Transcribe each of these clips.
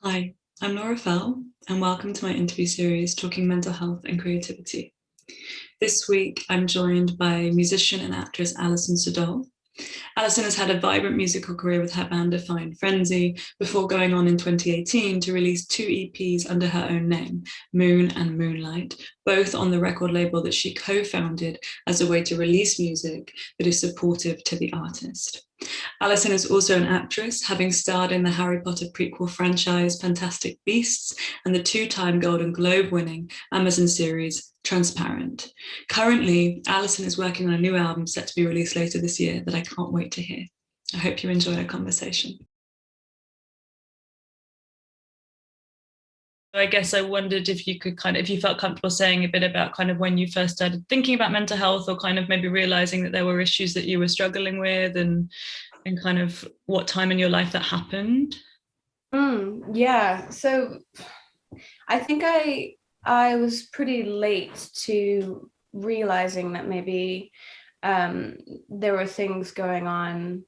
Hi, I'm Laura Fell, and welcome to my interview series talking mental health and creativity. This week, I'm joined by musician and actress Alison Sudol. Alison has had a vibrant musical career with her band Defined Frenzy before going on in 2018 to release two EPs under her own name, Moon and Moonlight, both on the record label that she co-founded as a way to release music that is supportive to the artist. Alison is also an actress, having starred in the Harry Potter prequel franchise Fantastic Beasts and the two-time Golden Globe-winning Amazon series Transparent. Currently, Alison is working on a new album set to be released later this year that I can't wait to hear. I hope you enjoy our conversation. I guess I wondered if you could if you felt comfortable saying a bit about kind of when you first started thinking about mental health, or kind of maybe realizing that there were issues that you were struggling with, and kind of what time in your life that happened. Yeah, so I think I was pretty late to realizing that maybe there were things going on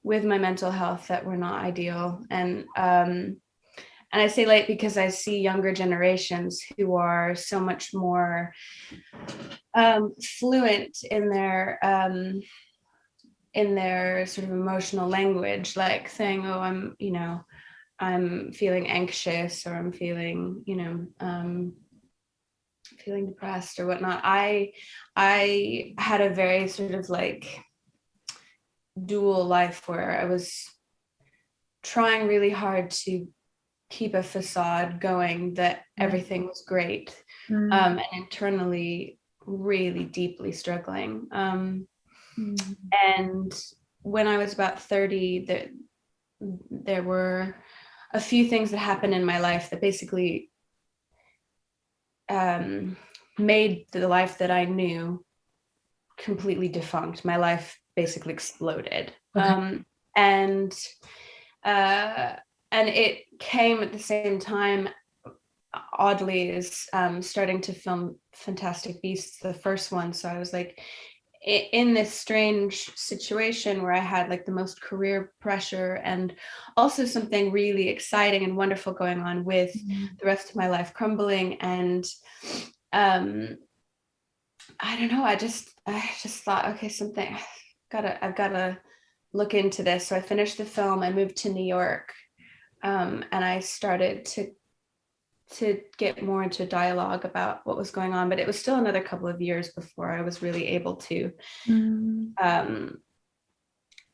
with my mental health that were not ideal, and I say late because I see younger generations who are so much more fluent in their sort of emotional language, like saying, "Oh, I'm feeling anxious, or I'm feeling, feeling depressed or whatnot." I had a very sort of like dual life where I was trying really hard to keep a facade going that everything was great, and internally really deeply struggling. And when I was about 30, there were a few things that happened in my life that basically made the life that I knew completely defunct. My life basically exploded. Okay. And it came at the same time, oddly, as starting to film Fantastic Beasts, the first one. So I was like in this strange situation where I had like the most career pressure and also something really exciting and wonderful going on with the rest of my life crumbling. And I don't know, I just thought, okay, I've gotta look into this. So I finished the film, I moved to New York, and I started to get more into dialogue about what was going on, but it was still another couple of years before I was really able to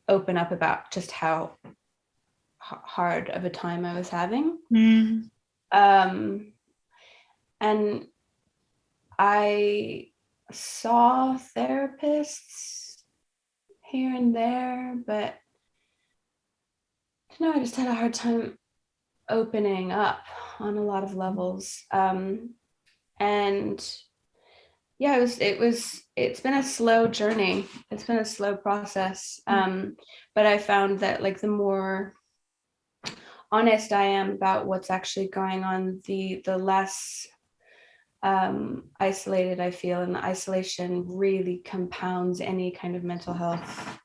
open up about just how hard of a time I was having. And I saw therapists here and there, but I just had a hard time opening up on a lot of levels. And yeah, it's been a slow journey. It's been a slow process. But I found that like the more honest I am about what's actually going on, the less isolated I feel, and the isolation really compounds any kind of mental health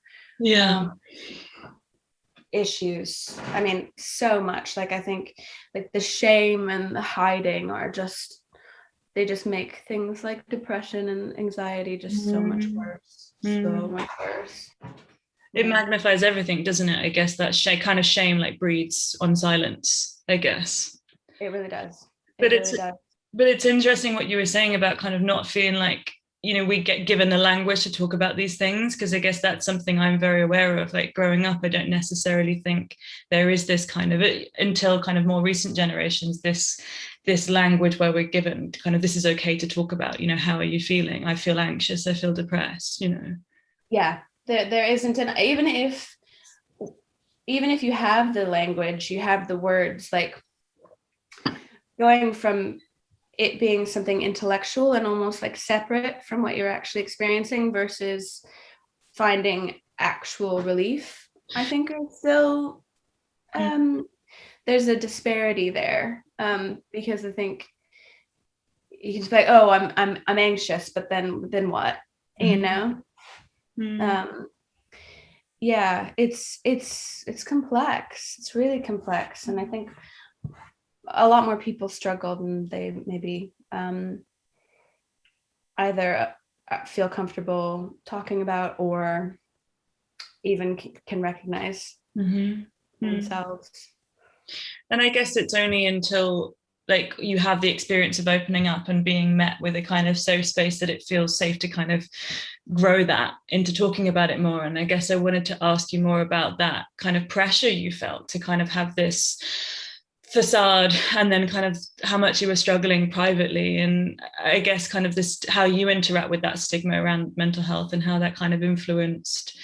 issues. I mean, so much. Like I think like the shame and the hiding they just make things like depression and anxiety just so much worse. So much worse. It magnifies everything, doesn't it? I guess that kind of shame like breeds on silence, I guess. It really does. But it's interesting what you were saying about kind of not feeling like, we get given the language to talk about these things, because I guess that's something I'm very aware of. Like growing up, I don't necessarily think there is this kind of, until kind of more recent generations, this language where we're given kind of, this is okay to talk about, how are you feeling? I feel anxious, I feel depressed, Yeah, there isn't an, even if you have the language, you have the words, like going from it being something intellectual and almost like separate from what you're actually experiencing versus finding actual relief, I think are still there's a disparity there, because I think you can just be like, oh, I'm anxious, but then what, yeah, it's complex. It's really complex, and I think a lot more people struggle than they maybe either feel comfortable talking about or even can recognize themselves. And I guess it's only until like you have the experience of opening up and being met with a kind of safe space that it feels safe to kind of grow that into talking about it more. And I guess I wanted to ask you more about that kind of pressure you felt to kind of have this facade, and then kind of how much you were struggling privately, and I guess kind of this, how you interact with that stigma around mental health and how that kind of influenced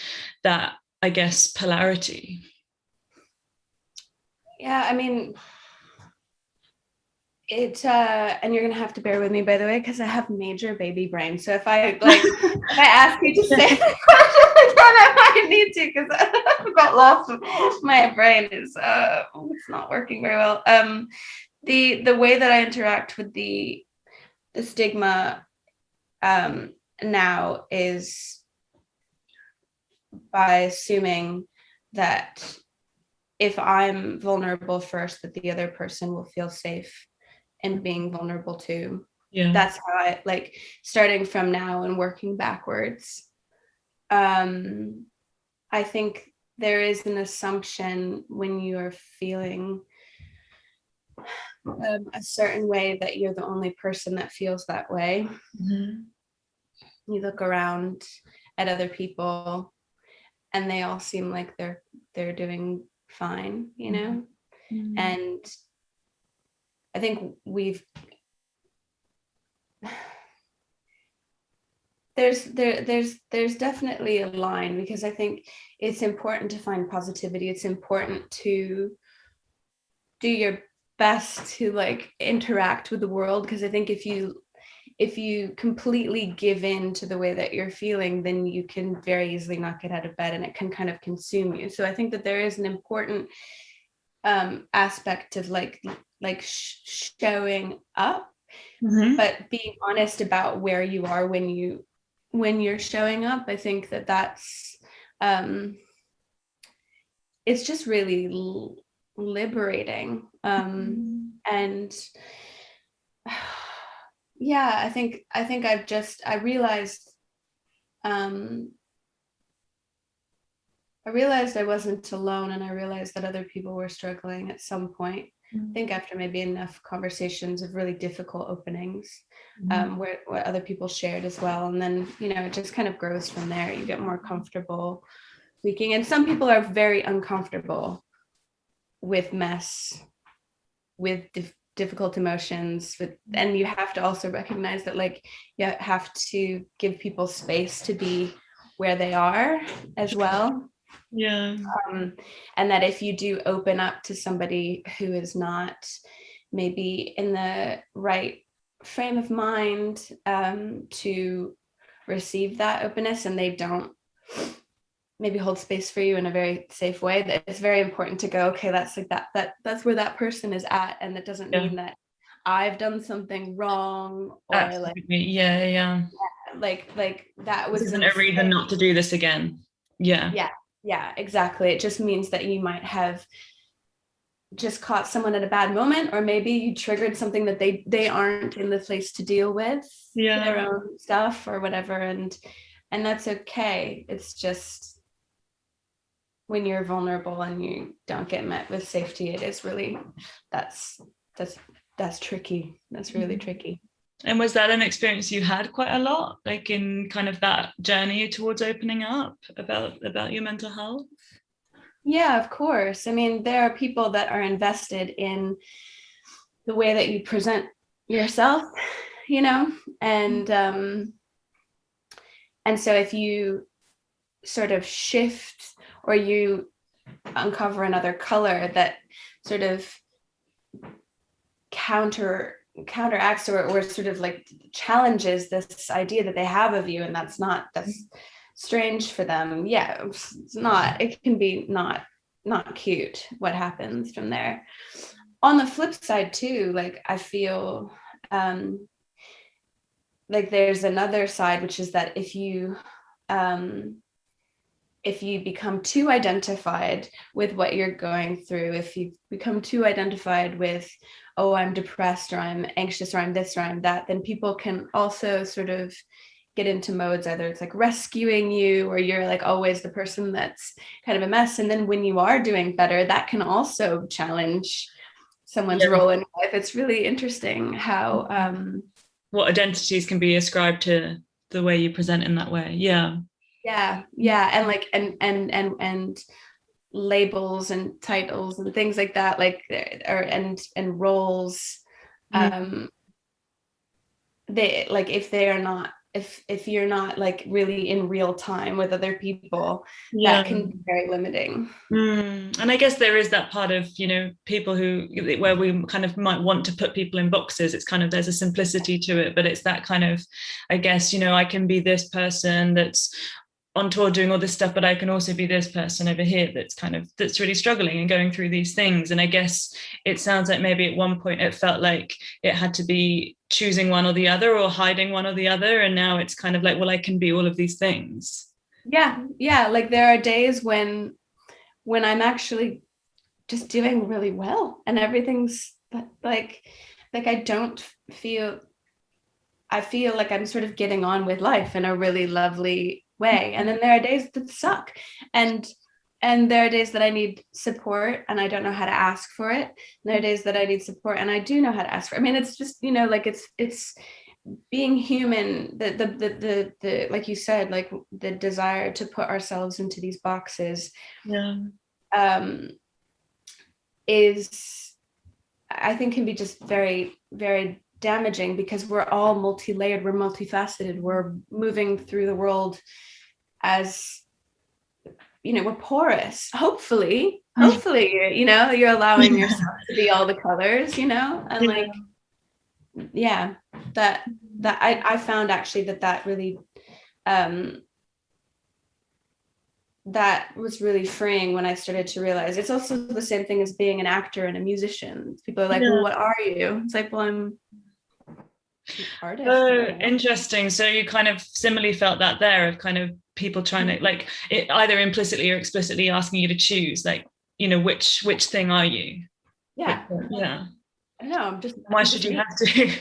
that, I guess, polarity. Yeah, I mean, it and you're gonna have to bear with me, by the way, because I have major baby brain. So if I ask you to say the question I might need to, because I've got lost. My brain is it's not working very well. The way that I interact with the stigma now is by assuming that if I'm vulnerable first, that the other person will feel safe and being vulnerable too. Yeah. That's how I like, starting from now and working backwards. I think there is an assumption when you are feeling a certain way that you're the only person that feels that way. You look around at other people and they all seem like they're doing fine, you know? And I think there's definitely a line, because I think it's important to find positivity. It's important to do your best to like interact with the world, because I think if you completely give in to the way that you're feeling, then you can very easily not get out of bed and it can kind of consume you. So I think that there is an important aspect of like showing up, but being honest about where you are when you're showing up. I think that that's it's just really liberating. And yeah, I think I realized I wasn't alone, and I realized that other people were struggling at some point. I think after maybe enough conversations of really difficult openings, where other people shared as well. And then, it just kind of grows from there. You get more comfortable speaking. And some people are very uncomfortable with mess, with difficult emotions, and you have to also recognize that like you have to give people space to be where they are as well. Yeah. And that if you do open up to somebody who is not maybe in the right frame of mind to receive that openness, and they don't maybe hold space for you in a very safe way, that it's very important to go, okay, that's like that's where that person is at, and that doesn't mean that I've done something wrong, or absolutely. like that was isn't a reason not to do this again. Yeah, exactly. It just means that you might have just caught someone at a bad moment, or maybe you triggered something that they aren't in the place to deal with their own stuff or whatever, and that's okay. It's just when you're vulnerable and you don't get met with safety, it is really that's tricky. That's really tricky. And was that an experience you had quite a lot, like in kind of that journey towards opening up about your mental health? Yeah, of course. I mean, there are people that are invested in the way that you present yourself, and so if you sort of shift or you uncover another color that sort of counteracts or sort of like challenges this idea that they have of you, and that's strange for them. Yeah, it can be not cute what happens from there. On the flip side too, like I feel like there's another side, which is that if you if you become too identified with what you're going through, if you become too identified with, oh, I'm depressed or I'm anxious or I'm this or I'm that, then people can also sort of get into modes, either it's like rescuing you or you're like always the person that's kind of a mess. And then when you are doing better, that can also challenge someone's role in life. It's really interesting how what identities can be ascribed to the way you present in that way. Yeah. And like and labels and titles and things like that, like and roles, they like if they are not, if you're not like really in real time with other people, that can be very limiting. And I guess there is that part of, you know, people who, where we kind of might want to put people in boxes. It's kind of, there's a simplicity to it, but it's that kind of, I guess, you know, I can be this person that's on tour doing all this stuff, but I can also be this person over here that's kind of, that's really struggling and going through these things. And I guess it sounds like maybe at one point it felt like it had to be choosing one or the other or hiding one or the other. And now it's kind of like, well, I can be all of these things. Yeah, like there are days when I'm actually just doing really well and everything's like I don't feel, I feel like I'm sort of getting on with life in a really lovely way. And then there are days that suck. And there are days that I need support and I don't know how to ask for it. And there are days that I need support and I do know how to ask for it. I mean, it's just, you know, like it's being human, the like you said, like the desire to put ourselves into these boxes is, I think, can be just very, very damaging, because we're all multi-layered, we're multifaceted, we're moving through the world as, you know, we're porous. Hopefully, you know, you're allowing yourself to be all the colors, you know, and like, that I found actually that really, that was really freeing when I started to realize it's also the same thing as being an actor and a musician. People are like, well, what are you? It's like, well, I'm an artist. Oh, interesting. So you kind of similarly felt that there, of kind of people trying to, like, it either implicitly or explicitly asking you to choose, like, you know, which thing are you? Yeah. I don't know. Why should you have to?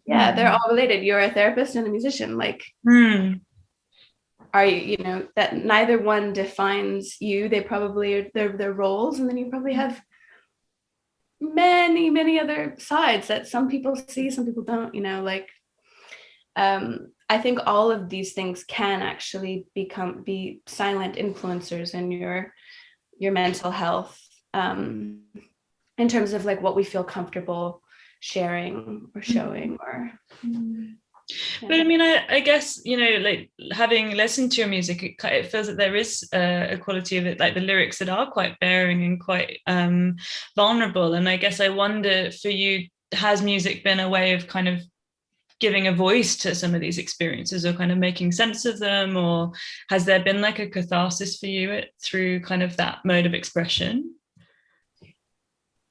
Yeah, they're all related. You're a therapist and a musician. Like, are you know, that neither one defines you. They probably are their roles, and then you probably have many other sides that some people see, some people don't, you know, like, I think all of these things can actually be silent influencers in your mental health, in terms of like what we feel comfortable sharing or showing or But I mean, I guess, you know, like having listened to your music, it feels that there is a quality of it, like the lyrics that are quite bearing and quite vulnerable. And I guess I wonder, for you, has music been a way of kind of giving a voice to some of these experiences, or kind of making sense of them? Or has there been like a catharsis for you through kind of that mode of expression?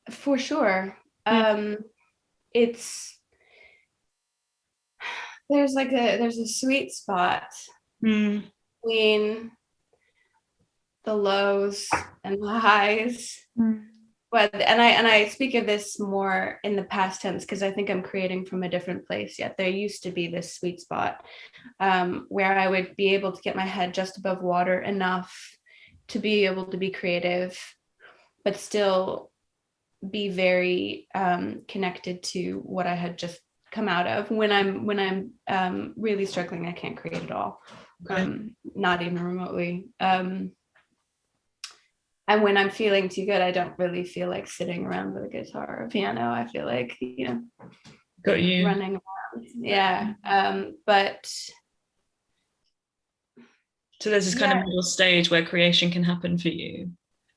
For sure. It's, there's a sweet spot between the lows and the highs. But and I speak of this more in the past tense, because I think I'm creating from a different place. Yet there used to be this sweet spot, where I would be able to get my head just above water enough to be able to be creative, but still be very connected to what I had just come out of. When I'm really struggling, I can't create at all, not even remotely. And when I'm feeling too good, I don't really feel like sitting around with a guitar or piano. I feel like, you know, got you running around. But so there's this kind of middle stage where creation can happen for you.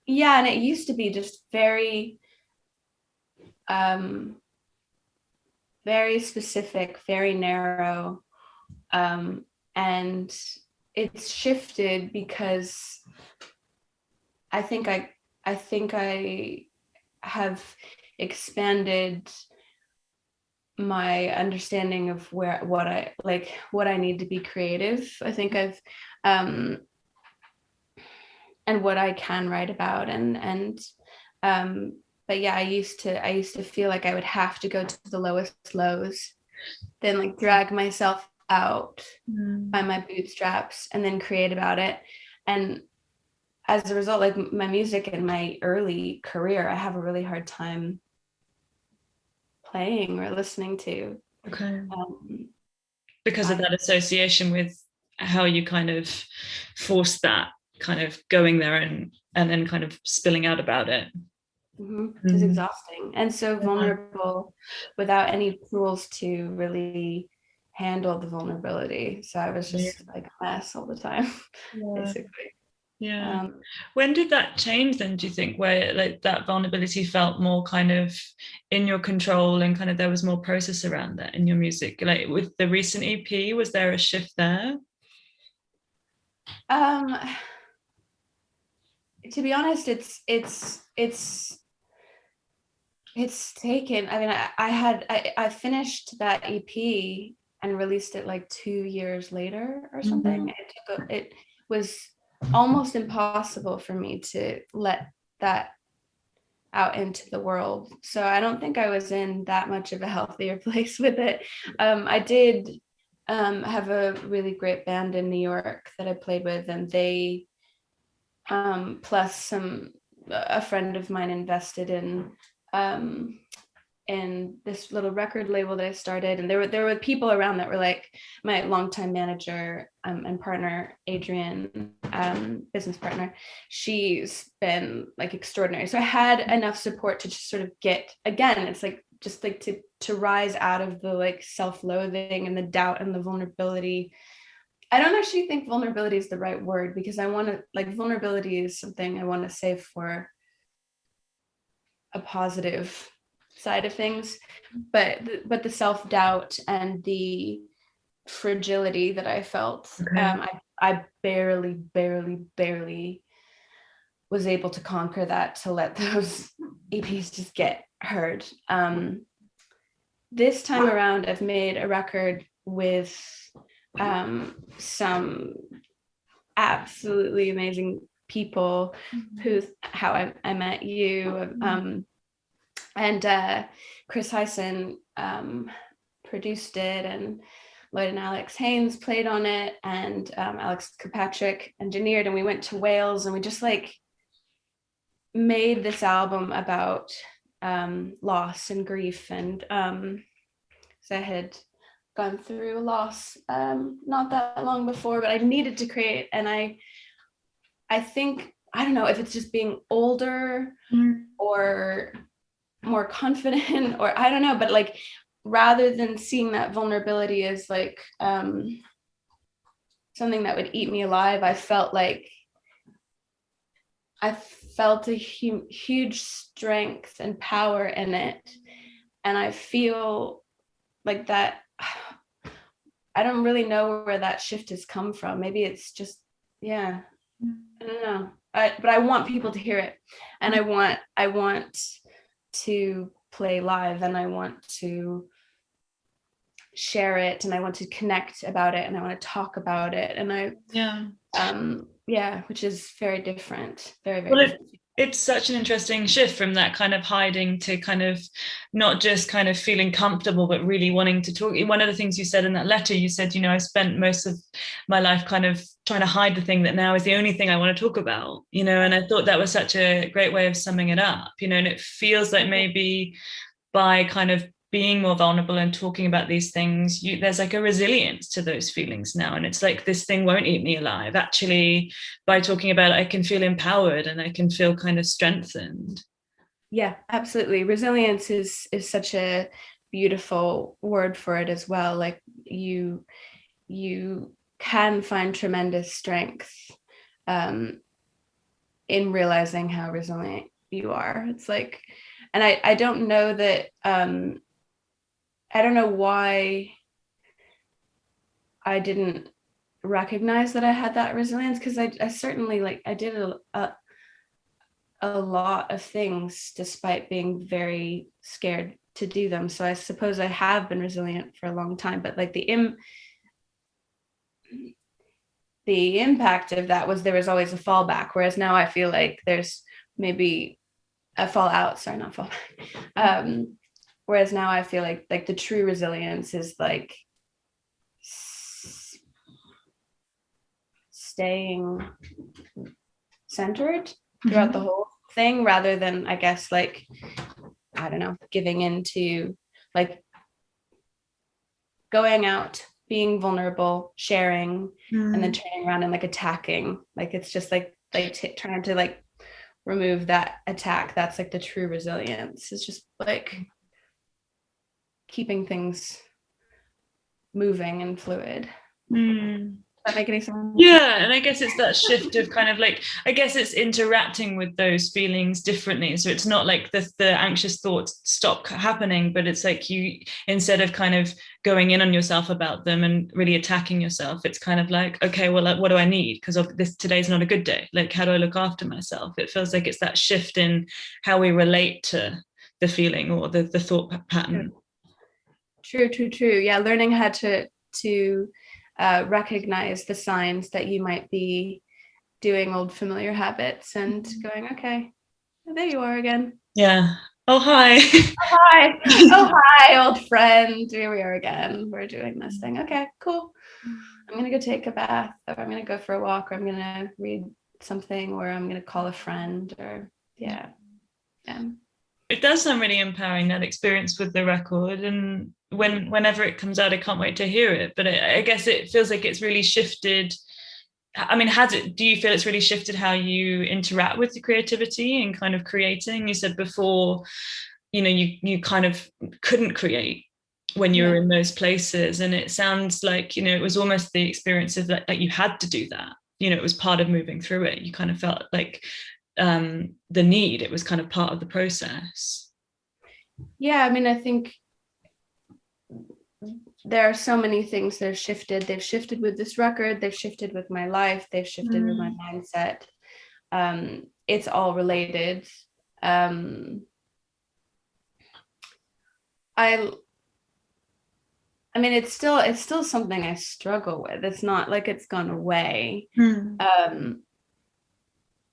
Yeah, and it used to be just very very specific, very narrow, and it's shifted because I think I have expanded my understanding of what I need to be creative. I think I've what I can write about. Um but yeah, I used to feel like I would have to go to the lowest lows, then like drag myself out by my bootstraps and then create about it. And as a result, like my music in my early career, I have a really hard time playing or listening to. Okay. Because of that association with how you kind of forced that kind of going there and then kind of spilling out about it. It's exhausting and so vulnerable without any tools to really handle the vulnerability. So I was just like a mess all the time, basically. Yeah. When did that change then, do you think, where like that vulnerability felt more kind of in your control and kind of there was more process around that in your music? Like with the recent EP, was there a shift there? To be honest, it's taken, I mean, I finished that EP and released it like 2 years later or something. It was almost impossible for me to let that out into the world. So I don't think I was in that much of a healthier place with it. I did have a really great band in New York that I played with, and they plus a friend of mine invested in this little record label that I started, and there were people around that were like my longtime manager and partner, Adrienne, business partner. She's been like extraordinary. So I had enough support to just sort of get, again, it's like just like to rise out of the like self-loathing and the doubt and the vulnerability. I don't actually think vulnerability is the right word, because I want to, like, vulnerability is something I want to say for a positive side of things, but the self-doubt and the fragility that I felt, I barely was able to conquer that, to let those EPs just get heard. This time around, I've made a record with some absolutely amazing people, who, how I met you, and Chris Hyson produced it, and Lloyd and Alex Haynes played on it, and Alex Kirkpatrick engineered, and we went to Wales and we just like made this album about loss and grief. And so I had gone through a loss not that long before, but I needed to create, and I think, I don't know if it's just being older or more confident, or I don't know, but like rather than seeing that vulnerability as like something that would eat me alive, I felt a huge strength and power in it. And I feel like that, I don't really know where that shift has come from. Maybe it's just, I don't know. But I want people to hear it, and I want to play live, and I want to share it, and I want to connect about it, and I want to talk about it, and which is very different, very different. It's such an interesting shift from that kind of hiding to kind of not just kind of feeling comfortable, but really wanting to talk. One of the things you said in that letter, you said, I spent most of my life kind of trying to hide the thing that now is the only thing I want to talk about, and I thought that was such a great way of summing it up, and it feels like maybe by kind of being more vulnerable and talking about these things, there's like a resilience to those feelings now. And it's like, this thing won't eat me alive. Actually, by talking about it, I can feel empowered and I can feel kind of strengthened. Yeah, absolutely. Resilience is such a beautiful word for it as well. Like you can find tremendous strength in realizing how resilient you are. It's like, and I don't know that, I don't know why I didn't recognize that I had that resilience, because I certainly, like, I did a lot of things despite being very scared to do them. So I suppose I have been resilient for a long time, but like the impact of that was there was always a fallback, whereas now I feel like there's maybe a fallout, sorry, not fallback. Whereas now I feel like the true resilience is like staying centered throughout the whole thing, rather than, I guess, like, I don't know, giving into like going out, being vulnerable, sharing, and then turning around and like attacking. Like it's just like trying to like remove that attack. That's like the true resilience. It's just like keeping things moving and fluid. Does that make any sense? Yeah, and I guess it's that shift of kind of like, I guess it's interacting with those feelings differently. So it's not like the anxious thoughts stop happening, but it's like you, instead of kind of going in on yourself about them and really attacking yourself, it's kind of like, okay, well, like, what do I need? Because this today's not a good day. Like, how do I look after myself? It feels like it's that shift in how we relate to the feeling or the thought pattern. True. Yeah, learning how to recognize the signs that you might be doing old familiar habits and going, okay, there you are again. Yeah. Oh, hi. Oh, hi, old friend. Here we are again. We're doing this thing. Okay, cool. I'm going to go take a bath, or I'm going to go for a walk, or I'm going to read something, or I'm going to call a friend, or yeah. It does sound really empowering, that experience with the record, and whenever it comes out I can't wait to hear it. But I guess it feels like it's really shifted. I mean, do you feel it's really shifted how you interact with the creativity and kind of creating? You said before, you kind of couldn't create when you were in those places, and it sounds like, it was almost the experience of that you had to do that. It was part of moving through it. You kind of felt like the need, it was kind of part of the process. Yeah, I mean, I think there are so many things that have shifted. They've shifted with this record, they've shifted with my life, they've shifted with my mindset. It's all related. I mean, it's still something I struggle with. It's not like it's gone away.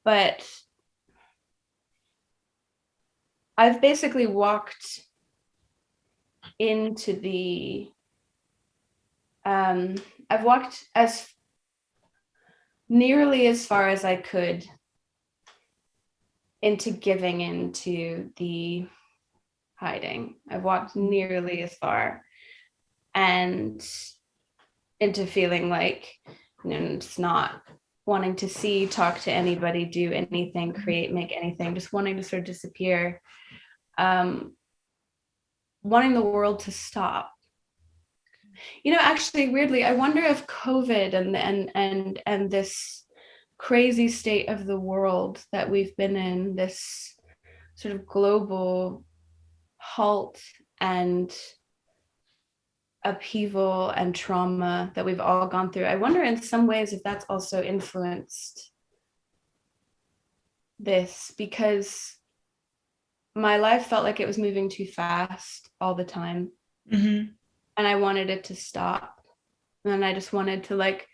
But I've basically walked into the I've walked as nearly as far as I could into giving into the hiding. I've walked nearly as far and into feeling like, it's not wanting to see, talk to anybody, do anything, create, make anything, just wanting to sort of disappear, wanting the world to stop. Actually, weirdly, I wonder if COVID and this crazy state of the world that we've been in, this sort of global halt and upheaval and trauma that we've all gone through, I wonder in some ways if that's also influenced this, because my life felt like it was moving too fast all the time. And I wanted it to stop. And I just wanted to like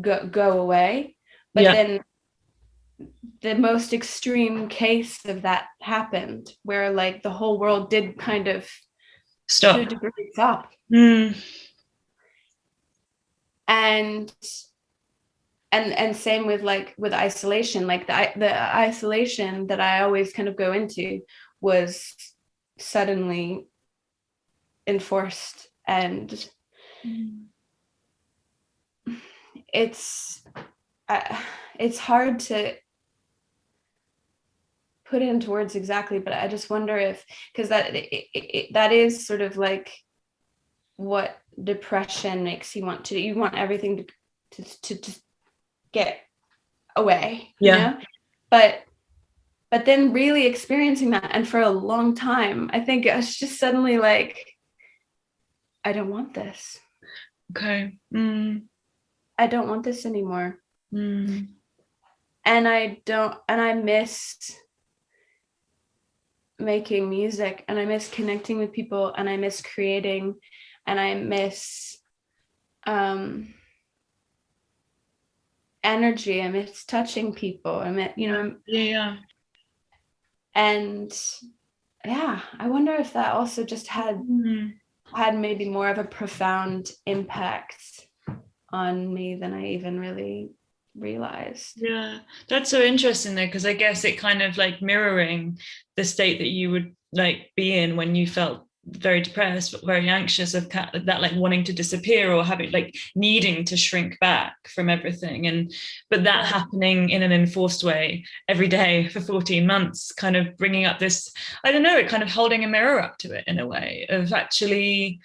go away. But then the most extreme case of that happened, where like the whole world did kind of stop. To a degree, stop. And same with isolation. Like the isolation that I always kind of go into was suddenly enforced, and it's hard to put it into words exactly, but I just wonder if, because that is sort of like what depression makes you want. You want everything to just get away, but then really experiencing that, and for a long time, I think I was just suddenly like, I don't want this. Okay. I don't want this anymore. And I miss making music, and I miss connecting with people, and I miss creating, and I miss energy, I miss touching people, I miss, you know, yeah. And yeah, I wonder if that also just had maybe more of a profound impact on me than I even really realized. Yeah, that's so interesting though, because I guess it kind of like mirroring the state that you would like be in when you felt very depressed, very anxious, of that like wanting to disappear or having like needing to shrink back from everything, and but that happening in an enforced way every day for 14 months, kind of bringing up this, I don't know, it kind of holding a mirror up to it in a way of actually,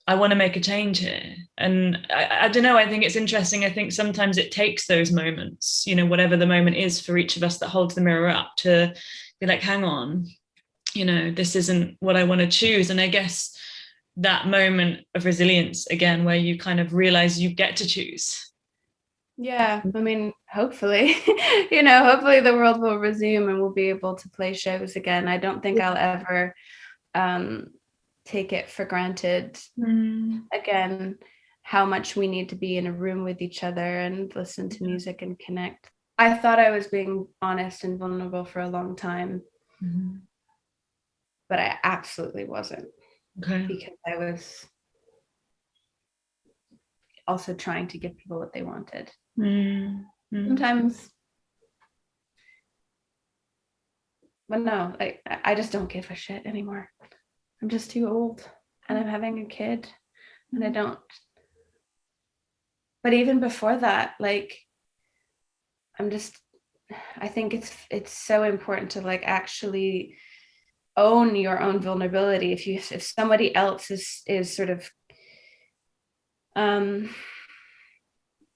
I want to make a change here. And I don't know, I think it's interesting. I think sometimes it takes those moments, you know, whatever the moment is for each of us that holds the mirror up, to be like, hang on, you know, this isn't what I want to choose. And I guess that moment of resilience again, where you kind of realize you get to choose. Yeah, I mean, hopefully, you know, hopefully the world will resume and we'll be able to play shows again. I don't think I'll ever take it for granted again, how much we need to be in a room with each other and listen to music and connect. I thought I was being honest and vulnerable for a long time, but I absolutely wasn't. Okay. Because I was also trying to give people what they wanted. Sometimes, but no, I just don't give a shit anymore. I'm just too old and I'm having a kid and I don't. But even before that, like, I think it's so important to like actually own your own vulnerability. If somebody else is sort of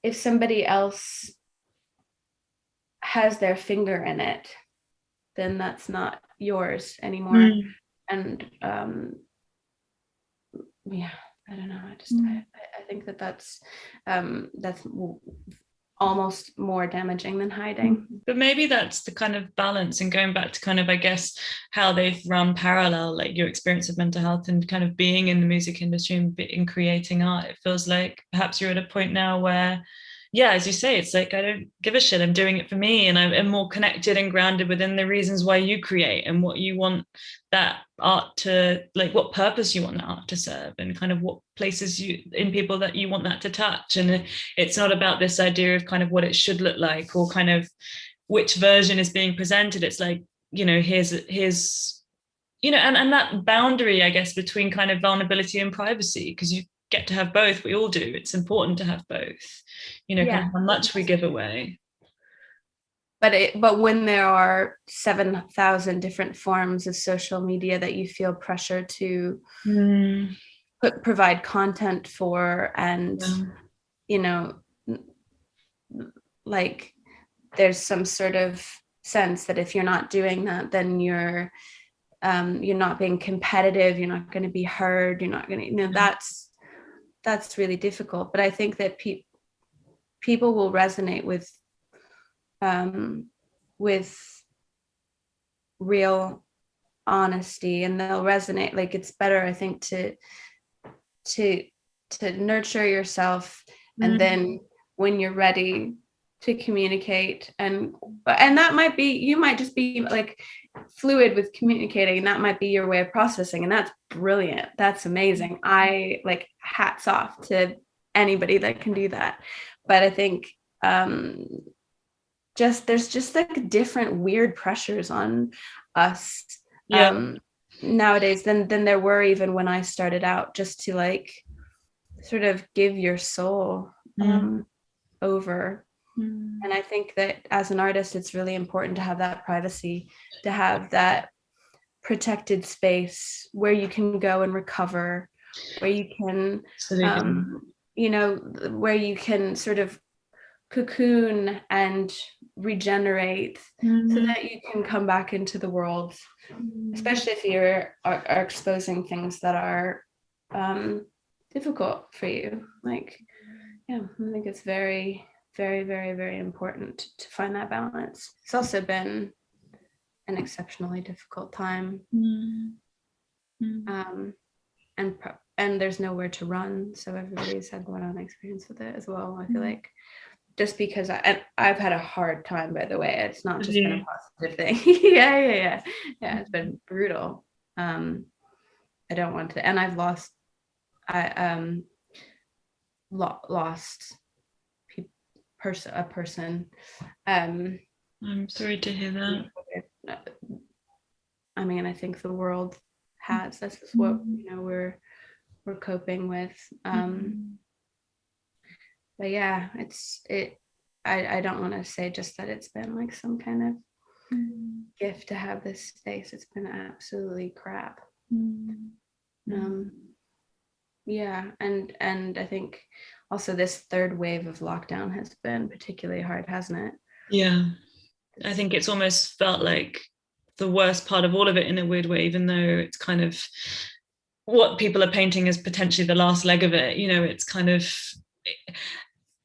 if somebody else has their finger in it, then that's not yours anymore. And yeah, I don't know. I think that's almost more damaging than hiding. But maybe that's the kind of balance, and going back to kind of, I guess, how they've run parallel, like your experience of mental health and kind of being in the music industry and in creating art. It feels like perhaps you're at a point now where, yeah, as you say, it's like, I don't give a shit, I'm doing it for me, and I'm more connected and grounded within the reasons why you create and what you want that art to, like, what purpose you want that art to serve, and kind of what places you in people that you want that to touch. And it's not about this idea of kind of what it should look like or kind of which version is being presented. It's like, you know, here's you know, and that boundary, I guess, between kind of vulnerability and privacy, because you get to have both. We all do. It's important to have both, you know, kind of how much we give away. But when there are 7,000 different forms of social media that you feel pressure to provide content for, and you know, like, there's some sort of sense that if you're not doing that, then you're not being competitive, you're not going to be heard, you're not going to, you know, that's really difficult. But I think that people will resonate with real honesty, and they'll resonate. Like, it's better, I think, to nurture yourself, and then when you're ready to communicate, and that might be, you might just be like fluid with communicating, and that might be your way of processing, and that's brilliant, that's amazing. I like, hats off to anybody that can do that. But I think there's just like different weird pressures on us nowadays than there were even when I started out, just to like sort of give your soul over. And I think that as an artist, it's really important to have that privacy, to have that protected space where you can go and recover, where you can you know, where you can sort of cocoon and regenerate, so that you can come back into the world, especially if you are exposing things that are difficult for you. Like, yeah, I think it's very, very, very, very important to find that balance. It's also been an exceptionally difficult time, and there's nowhere to run, so everybody's had their own experience with it as well, I feel like. just because I've had a hard time, by the way. It's not just been a positive thing. Yeah, it's been brutal. I don't want to, and I've lost a person. I'm sorry to hear that. I mean, I think the world has. This is what we're coping with. But yeah, I don't want to say just that it's been like some kind of gift to have this space. It's been absolutely crap. Yeah, and I think also this third wave of lockdown has been particularly hard, hasn't it? Yeah, I think it's almost felt like the worst part of all of it in a weird way, even though it's kind of what people are painting as potentially the last leg of it. It's kind of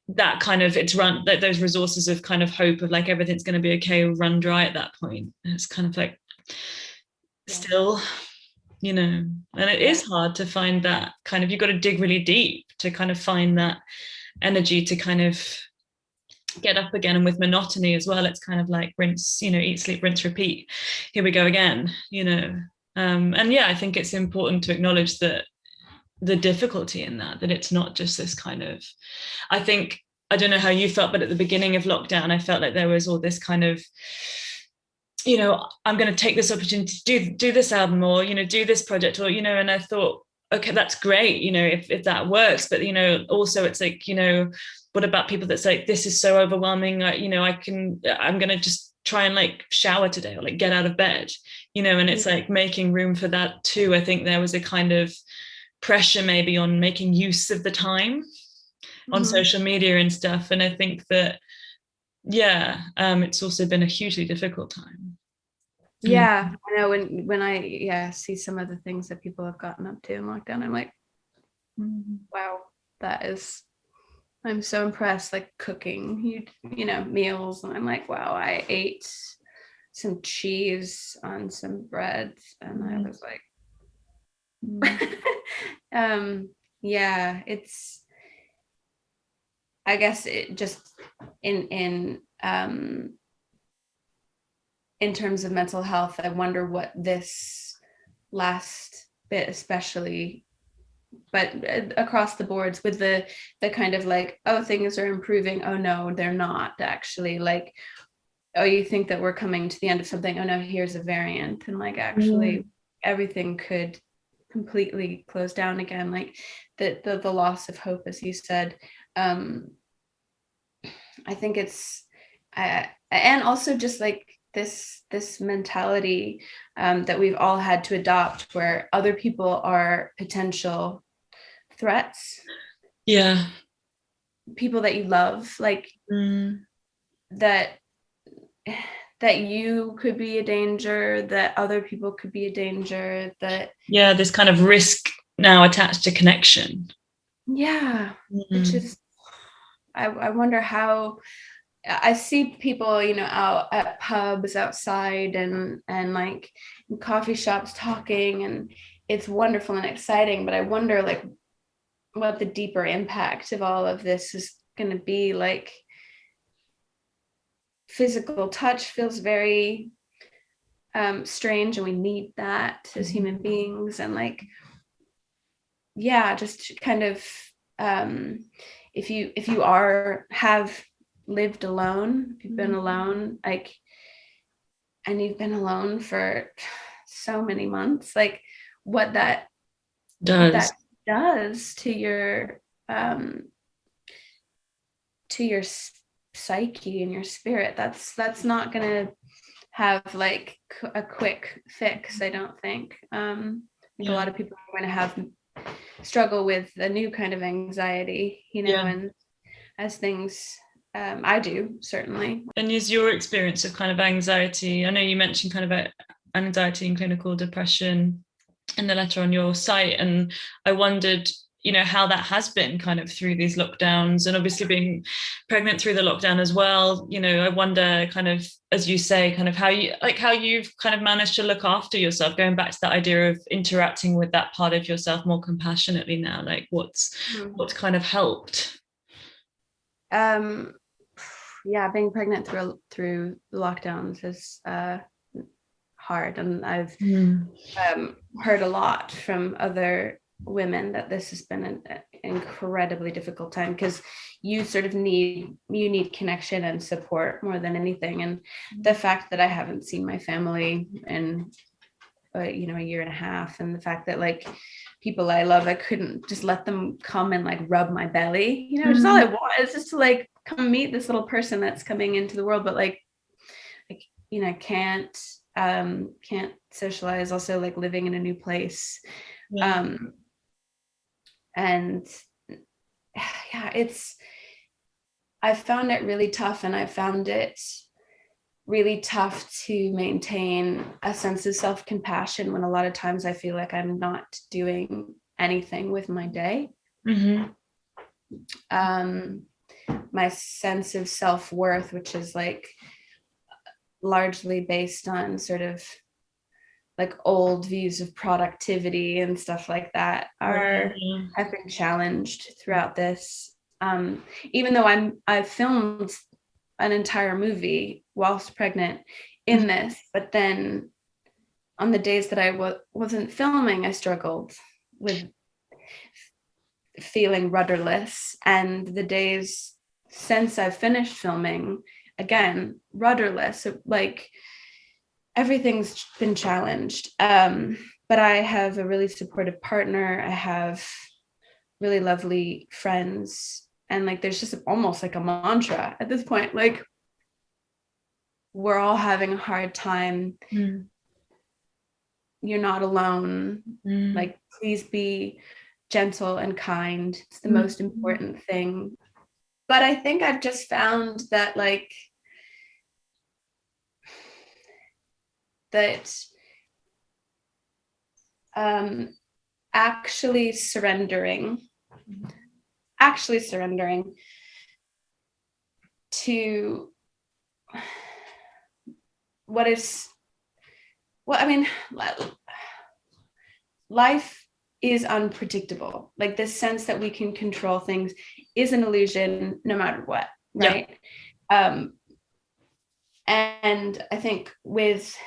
that kind of, it's run, that those resources of kind of hope of like everything's going to be okay will run dry at that point. It's kind of like still, and it is hard to find that kind of, you've got to dig really deep to kind of find that energy to kind of get up again. And with monotony as well, it's kind of like rinse, eat, sleep, rinse, repeat. Here we go again, and yeah, I think it's important to acknowledge that the difficulty in that it's not just this kind of, I think, I don't know how you felt, but at the beginning of lockdown, I felt like there was all this kind of, I'm going to take this opportunity to do this album, or, do this project, or, and I thought, okay, that's great, if that works. But, also it's like, what about people that's like, this is so overwhelming, like, I'm going to just try and like shower today, or like get out of bed, and it's like making room for that too. I think there was a kind of pressure maybe on making use of the time on social media and stuff. And I think that, it's also been a hugely difficult time. Yeah, I know when I see some of the things that people have gotten up to in lockdown, I'm like, wow, I'm so impressed, like cooking, meals. And I'm like, wow, I ate some cheese on some bread, and I was like, it's, I guess it just in terms of mental health, I wonder what this last bit especially, but across the boards, with the kind of like, oh, things are improving, oh no, they're not actually, like, oh, you think that we're coming to the end of something, oh no, here's a variant, and like actually everything could completely close down again, like the loss of hope, as you said. I think it's and also just like this mentality that we've all had to adopt, where other people are potential threats, people that you love, like that you could be a danger, that other people could be a danger, that this kind of risk now attached to connection, which is, I wonder how. I see people, out at pubs outside and like in coffee shops talking, and it's wonderful and exciting, but I wonder like what the deeper impact of all of this is going to be. Like, physical touch feels very strange, and we need that as human beings. And like, just kind of if you have lived alone, if you've been alone, like, and you've been alone for so many months, like what that does to your psyche and your spirit, that's not gonna have like a quick fix, I don't think. A lot of people are going to have struggle with a new kind of anxiety, and as things, I do, certainly. And is your experience of kind of anxiety, I know you mentioned kind of anxiety and clinical depression in the letter on your site, and I wondered, how that has been kind of through these lockdowns, and obviously being pregnant through the lockdown as well. I wonder kind of, as you say, kind of how you've kind of managed to look after yourself, going back to that idea of interacting with that part of yourself more compassionately now, like what's kind of helped? Yeah, being pregnant through the lockdowns is hard, and I've heard a lot from other women that this has been an incredibly difficult time, because you sort of need connection and support more than anything. And the fact that I haven't seen my family in a year and a half, and the fact that like people I love, I couldn't just let them come and like rub my belly, just all I want is just to like come meet this little person that's coming into the world. But like can't socialize, also like living in a new place. And yeah, I found it really tough, and I found it really tough to maintain a sense of self-compassion when a lot of times I feel like I'm not doing anything with my day. My sense of self-worth, which is like largely based on sort of like old views of productivity and stuff like that, have been challenged throughout this. Even though I've filmed an entire movie whilst pregnant in this, but then on the days that I wasn't filming, I struggled with feeling rudderless, and the days since I've finished filming, again, rudderless. Like everything's been challenged. But I have a really supportive partner. I have really lovely friends. And like, there's just almost like a mantra at this point, like we're all having a hard time. You're not alone. Like, please be gentle and kind. It's the most important thing. But I think I've just found that like, that actually surrendering to life is unpredictable. Like this sense that we can control things is an illusion no matter what, right? And I think with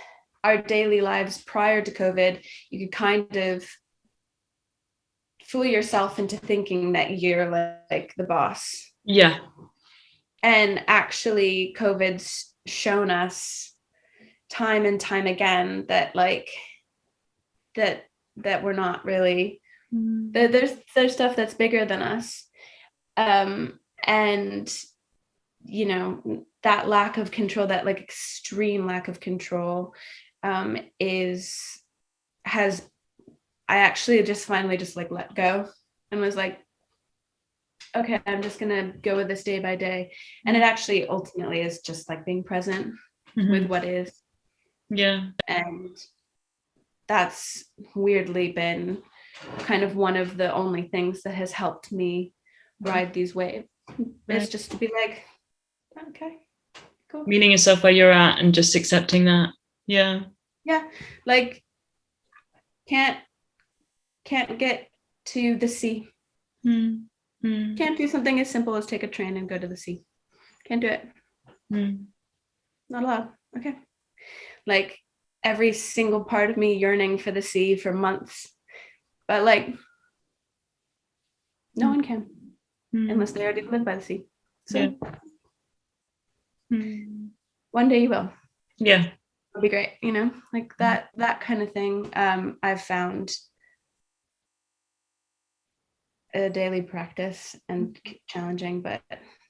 our daily lives prior to COVID, you could kind of fool yourself into thinking that you're like the boss. Yeah. And actually COVID's shown us time and time again that like that we're not really, that there's stuff that's bigger than us. And that lack of control, that like extreme lack of control, I actually just finally just like let go and was like, okay, I'm just gonna go with this day by day. And it actually ultimately is just like being present with what is. Yeah. And that's weirdly been kind of one of the only things that has helped me ride these waves. It's just to be like, okay, cool. Meeting yourself where you're at and just accepting that. Yeah. Like can't get to the sea. Can't do something as simple as take a train and go to the sea. Can't do it. Not allowed. Okay. Like every single part of me yearning for the sea for months, but like no one can unless they already live by the sea. So one day you will. Yeah. It'll be great, like that kind of thing. I've found a daily practice and challenging, but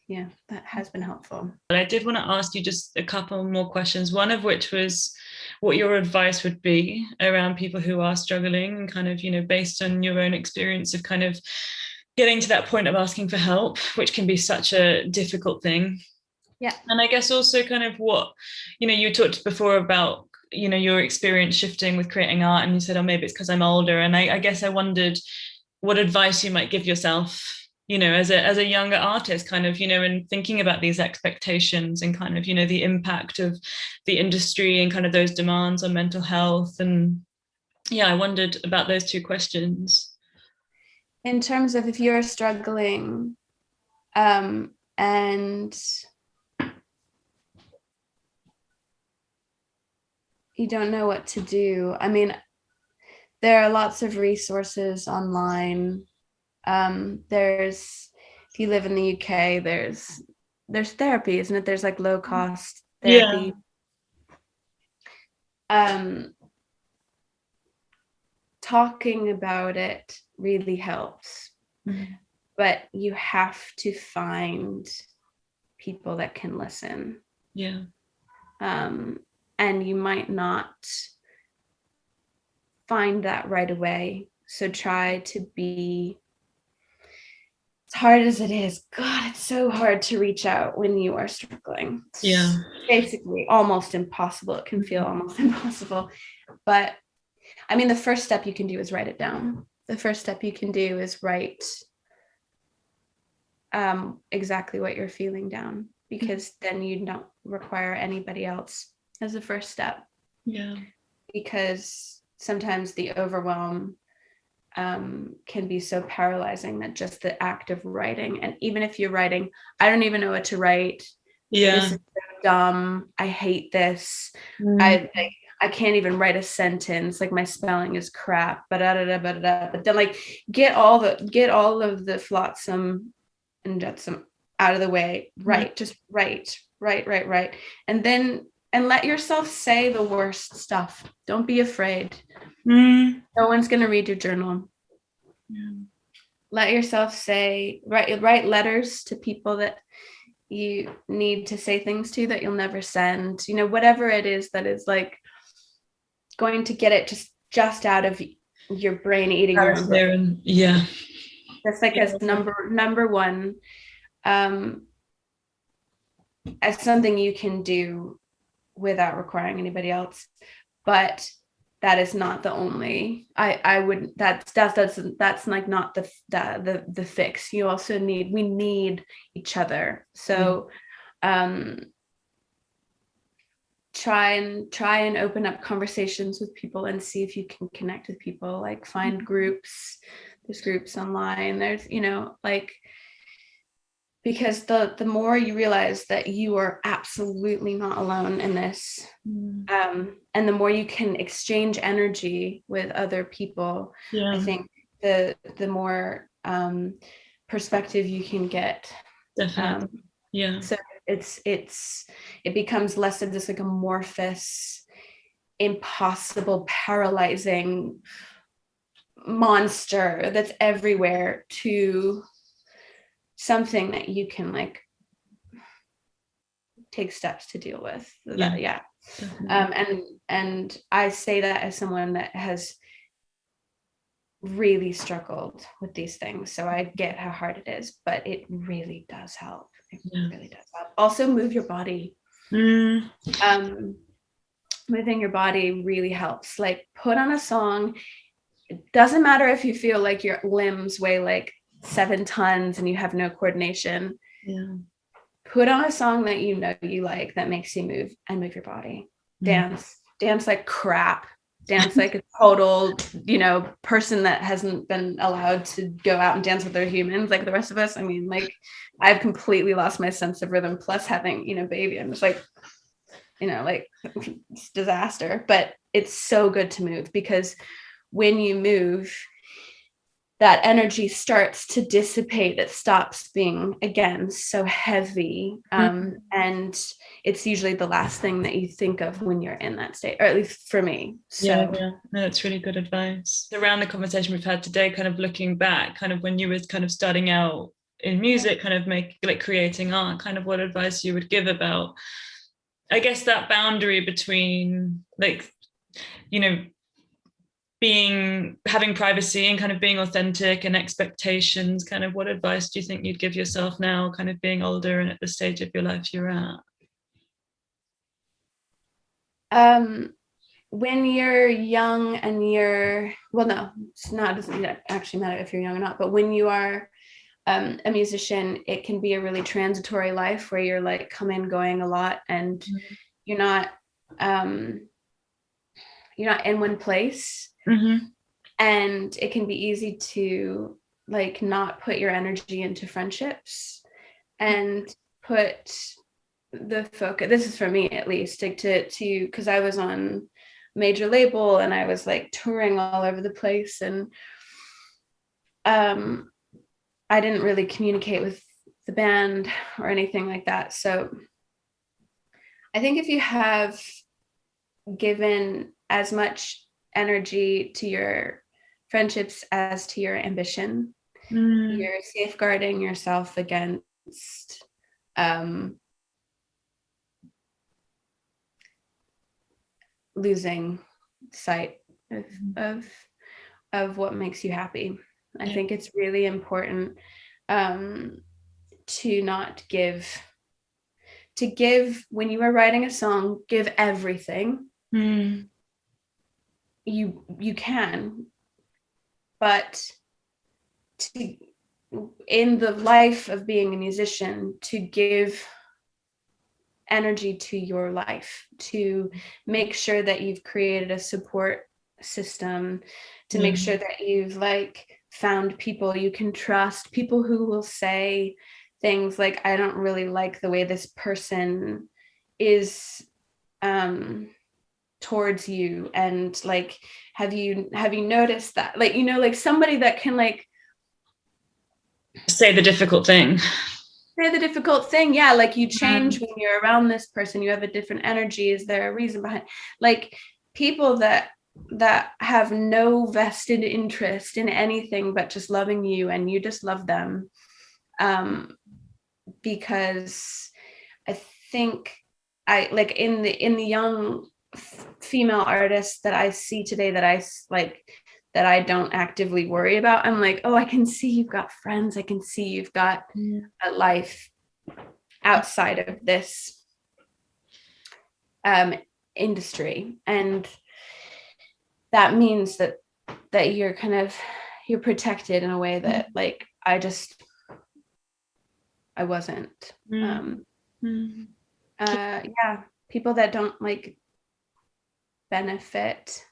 yeah, that has been helpful. But I did want to ask you just a couple more questions, one of which was what your advice would be around people who are struggling and kind of, based on your own experience of kind of getting to that point of asking for help, which can be such a difficult thing. Yeah. And I guess also kind of what, you talked before about, your experience shifting with creating art, and you said, oh, maybe it's because I'm older. And I guess I wondered what advice you might give yourself, as a younger artist, kind of, and thinking about these expectations and kind of, the impact of the industry and kind of those demands on mental health. And yeah, I wondered about those two questions. In terms of if you're struggling, and you don't know what to do. I mean, there are lots of resources online. There's, if you live in the UK, there's therapy, isn't it? There's like low cost therapy. Talking about it really helps, but you have to find people that can listen. And you might not find that right away. So try to be, as hard as it is, God, it's so hard to reach out when you are struggling. Yeah. Basically almost impossible. It can feel almost impossible. But I mean, the first step you can do is write it down. The first step you can do is write exactly what you're feeling down, because then you don't require anybody else as a first step. Because sometimes the overwhelm can be so paralyzing that just the act of writing, and even if you're writing, I don't even know what to write, this is so dumb, I hate this, I can't even write a sentence, like my spelling is crap, but then like get all of the flotsam and jetsam out of the way, just write, and then let yourself say the worst stuff. Don't be afraid. No one's going to read your journal. Let yourself say, write letters to people that you need to say things to that you'll never send, whatever it is that is like going to get it just out of your brain, eating your own brain. That's like as number one, as something you can do without requiring anybody else. But that is not the only, I would, that's like not the fix. You also we need each other. So try and open up conversations with people and see if you can connect with people, like find groups. There's groups online, there's, like, because the more you realize that you are absolutely not alone in this, and the more you can exchange energy with other people, I think the more perspective you can get. Definitely. So it becomes less of this like amorphous, impossible, paralyzing monster that's everywhere, to something that you can like take steps to deal with. And I say that as someone that has really struggled with these things, so I get how hard it is, but it really does help. Really does help. Also, move your body. Moving your body really helps. Like, put on a song. It doesn't matter if you feel like your limbs weigh like 7 tons and you have no coordination. Put on a song that you like, that makes you move, and move your body. Dance like crap. Dance like a total, person that hasn't been allowed to go out and dance with other humans like the rest of us. I mean, like, I've completely lost my sense of rhythm, plus having, baby. I'm just like, like, it's disaster. But it's so good to move, because when you move, that energy starts to dissipate. It stops being, again, so heavy. And it's usually the last thing that you think of when you're in that state, or at least for me. So no, that's really good advice. Around the conversation we've had today, kind of looking back, kind of when you were kind of starting out in music, kind of creating art, kind of what advice you would give about, I guess, that boundary between, like, having privacy and kind of being authentic, and expectations. Kind of what advice do you think you'd give yourself now, kind of being older and at the stage of your life you're at? When you're young and doesn't actually matter if you're young or not, but when you are a musician, it can be a really transitory life where you're like coming, going a lot, and you're not in one place. And it can be easy to like not put your energy into friendships and put the focus, this is for me at least, to because I was on major label, and I was like touring all over the place, and I didn't really communicate with the band or anything like that. So I think if you have given as much energy to your friendships as to your ambition, you're safeguarding yourself against losing sight of what makes you happy. I think it's really important to not give when you are writing a song, give everything. You can, but in the life of being a musician, to give energy to your life, to make sure that you've created a support system, to make sure that you've like found people you can trust, people who will say things like, I don't really like the way this person is towards you, and like, have you noticed that, like, you know, like somebody that can like say the difficult thing. Yeah, like you change when you're around this person, you have a different energy. Is there a reason behind, like, people that have no vested interest in anything but just loving you, and you just love them, because I think I like in the young female artists that I see today, that I like, that I don't actively worry about, I'm like, oh, I can see you've got friends, I can see you've got a life outside of this industry, and that means that you're kind of, you're protected in a way that like I wasn't. Yeah, people that don't like benefit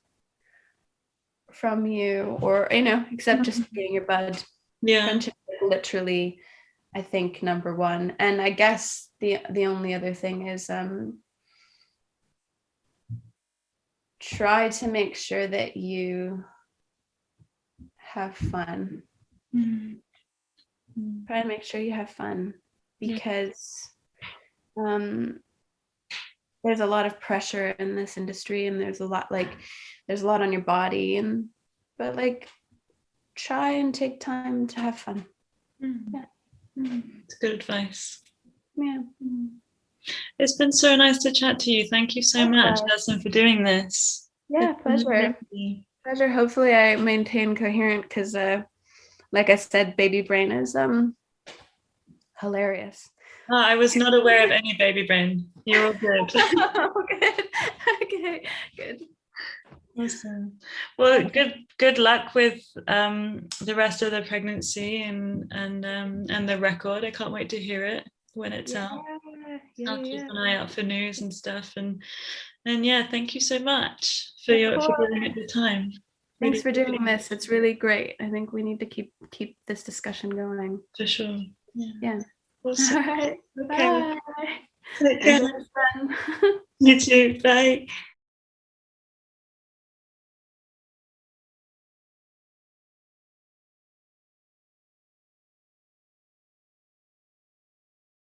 from you, or, you know, except just getting your bud. Friendship is literally, I think, number one. And I guess the only other thing is try to make sure that you have fun. Try to make sure you have fun, because there's a lot of pressure in this industry, and there's a lot on your body, but like, try and take time to have fun. It's good advice. It's been so nice to chat to you. Thank you so much, Alison, for doing this. Pleasure. Hopefully I maintain coherent, because like I said, baby brain is hilarious. I was not aware of any baby brain. You're all good. Good. Okay, good. Awesome. Well, good luck with the rest of the pregnancy and the record. I can't wait to hear it when it's out. I'll keep an eye out for news and stuff. And yeah, thank you so much for giving it the time. Thanks for doing this. It's really great. I think we need to keep this discussion going. For sure. Yeah. Awesome. All right. Okay. Bye. Take care. You too. Bye.